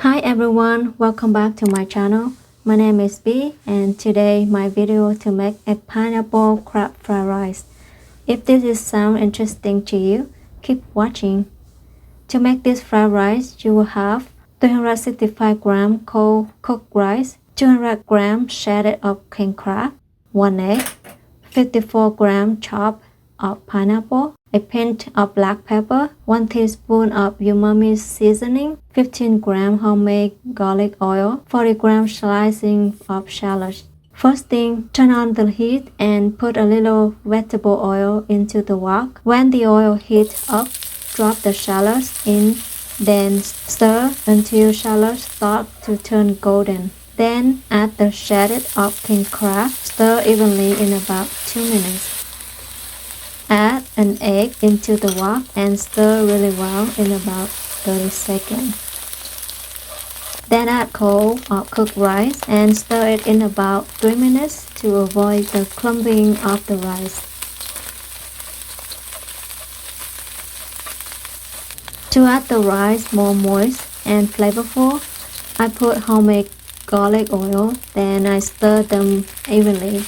Hi everyone, welcome back to my channel. My name is B and today my video to make a pineapple crab fried rice. If this is sound interesting to you, keep watching. To make this fried rice, you will have 365 gram cold cooked rice, 200 gram shredded of king crab, 1 egg, 54 gram chopped of pineapple, a pinch of black pepper, 1 teaspoon of umami seasoning, 15 gram homemade garlic oil, 40 gram slicing of shallots. First thing, turn on the heat and put a little vegetable oil into the wok. When the oil heats up, drop the shallots in, then stir until shallots start to turn golden. Then add the shredded of king crab. Stir evenly in about 2 minutes. Add an egg into the wok and stir really well in about 30 seconds. Then add cold or cooked rice and stir it in about 3 minutes to avoid the clumping of the rice. To add the rice more moist and flavorful, I put homemade garlic oil, then I stir them evenly.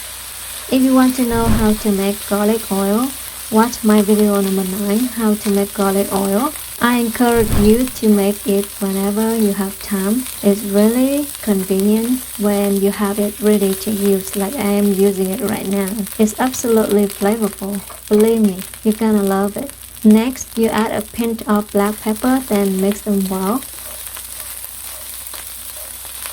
If you want to know how to make garlic oil, watch my video number 9, how to make garlic oil. I encourage you to make it whenever you have time. It's really convenient when you have it ready to use like I am using it right now. It's absolutely flavorful. Believe me, you're gonna love it. Next, you add a pinch of black pepper, then mix them well.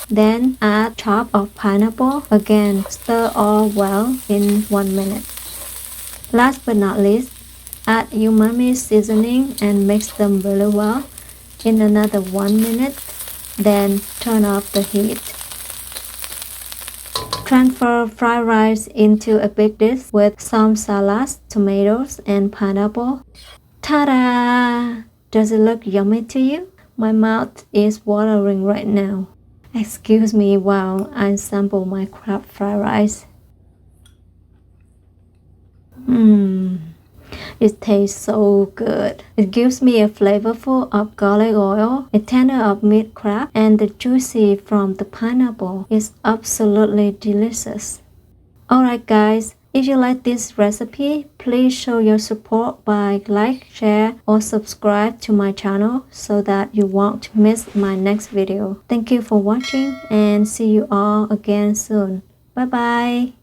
Then add chop of pineapple. Again, stir all well in 1 minute. Last but not least, add umami seasoning and mix them really well in another 1 minute. Then turn off the heat. Transfer fried rice into a big dish with some salads, tomatoes, and pineapple. Ta-da! Does it look yummy to you? My mouth is watering right now. Excuse me while I sample my crab fried rice. It tastes so good. It gives me a flavorful of garlic oil, a tender of meat crab, and the juicy from the pineapple. It's absolutely delicious. Alright guys, if you like this recipe, please show your support by like, share, or subscribe to my channel so that you won't miss my next video. Thank you for watching and see you all again soon. Bye bye.